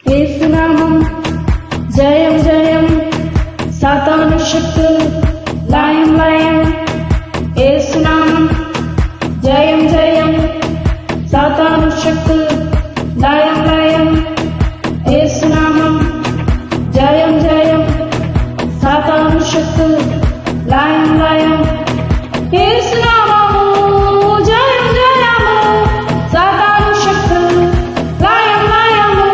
యేసునామం జయం జయం, సాతాను శక్తులు లయం లయం. యేసునామం జయం జయం, సాతాను శక్తులు లయం లయం. యేసునామం జయం జయం, సాతాను శక్తులు లయం లయం. యేసునామము జయం జయము, సాతాను శక్తులు లయం లయము.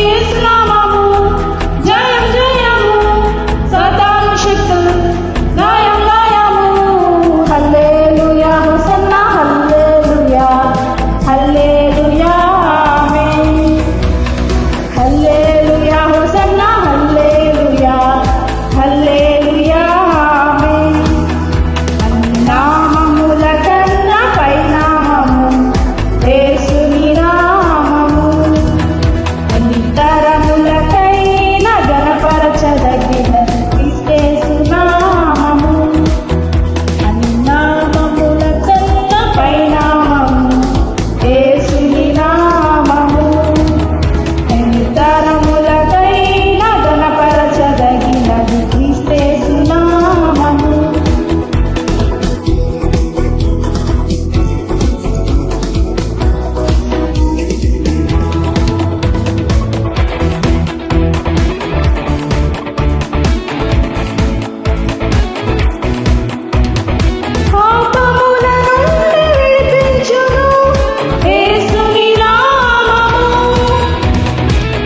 యేసునామము జయం జయము, సాతాను శక్తులు లయం లయము. హల్లెలూయా హోసన్నా హల్లెలూయా, హల్లెలూయా ఆమేన్. హల్లెలూయా హోసన్నా హల్లెలూయా, హల్లెలూయా ఆమేన్. నామముల కన్నా పైనామము యేసుని నామము, అన్ని తరములకైనా గణపరచదగిన క్రీస్తు నామము. అన్ని నామముల కన్నా పైనామము యేసుని నామము, అన్ని తరములకైనా గణపరచదగినది క్రీస్తు నామము. పాపముల నుండి విడిపించును యేసుని నామము.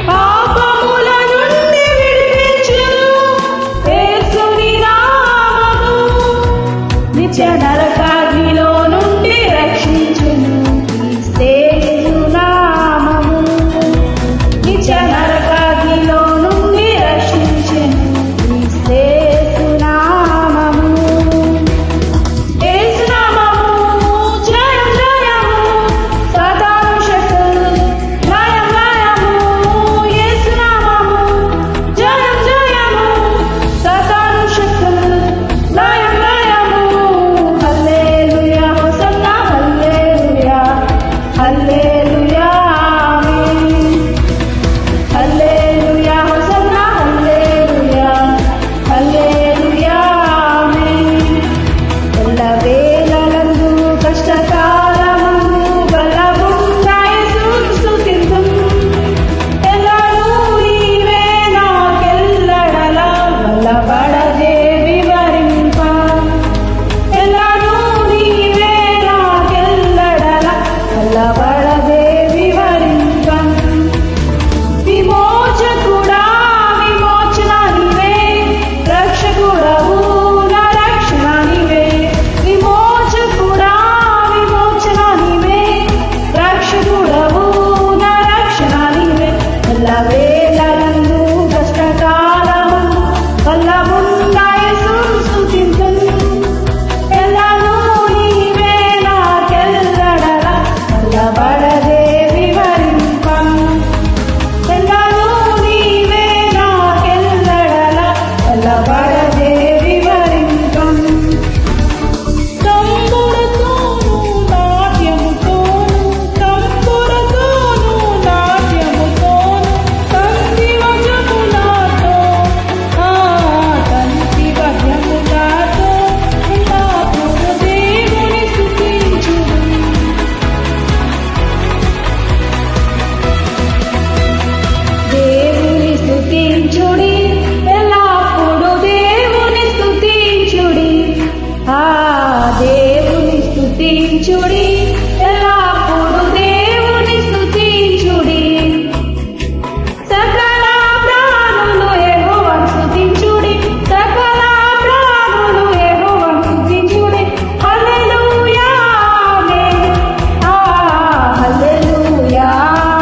పాపముల నుండి విడిపించును యేసుని నామము. నిత్య నరకాగ్నిలో నుండి రక్షించును క్రీస్తు నామము. నిత్య నరకాగ్నిలో నుండి రక్షించును క్రీస్తు నామము. యేసునామము జయం జయము, సాతాను శక్తులు లయం లయము. యేసునామము జయం జయము, సాతాను శక్తులు లయం లయము. హల్లెలూయా హోసన్నా హల్లెలూయా, హల్లెలూయా ఆమేన్. హల్లెలూయా హోసన్నా హల్లెలూయా, హల్లెలూయా ఆమేన్. ఎల్లవేళలందు కష్టకాలమందు బలముగా యేసుని స్తుతింతుం. ఎల్లనూ నీవే నాకెల్లడలా బలపడదే వివరింప. ఎల్లనూ నీవే నాకెల్లడలా బలపడదే వివరింప. విమోచకుడా విమోచన నీవే, రక్షకుడవు నా రక్షణ నీవే. విమోచకుడా విమోచన నీవే, రక్షకుడవు నా రక్షణ నీవే. ఎల్లవేళలందు కష్టకాలమందు బలముగా యేసుని స్తుతింతుం. ఎల్లనూ నీవే నాకెల్లడలా బలపడదే వివరింప. ఎల్లనూ నీవే నాకెల్లడలా బలపడదే వివరింప. తంబురతోను నాట్యముతోను, తంబురతోను నాట్యముతోను, తంతి వజములతో, తంతి వజములతో ఎల్లప్పుడూ దేవుని స్తుతించుము. దేవుని స్తుతించుడి, ఎల్లప్పుడూ దేవుని స్తుతించుడి. దేవుని స్తుతించుడి, ఎల్లప్పుడూ దేవుని స్తుతించుడి. సకల ప్రాణులు యెహోవాను స్తుతించుడి, సకల ప్రాణులు యెహోవాను స్తుతించుడి. హల్లెలూయా ఆమేన్, హల్లెలూయా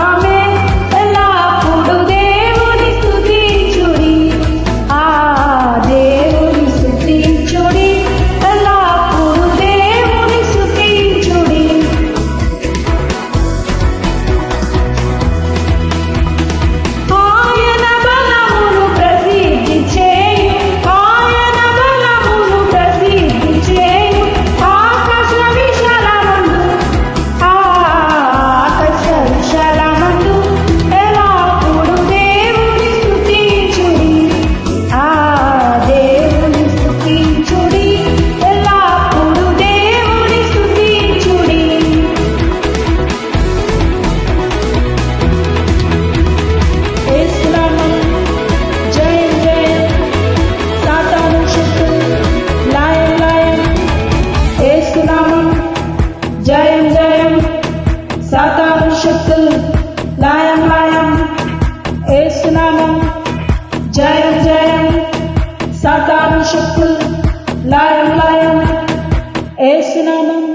ఆమేన్. ఎల్లప్పుడూ దేవుని స్తుతించుడి, దేవుని స్తుతించుడి, ఎల్లప్పుడూ దేవుని స్తుతించుడి. సాతాను శక్తులు లయం లయం, యేసునామం జయం జయం. సాతాను శక్తులు లయం లయం, యేసునామం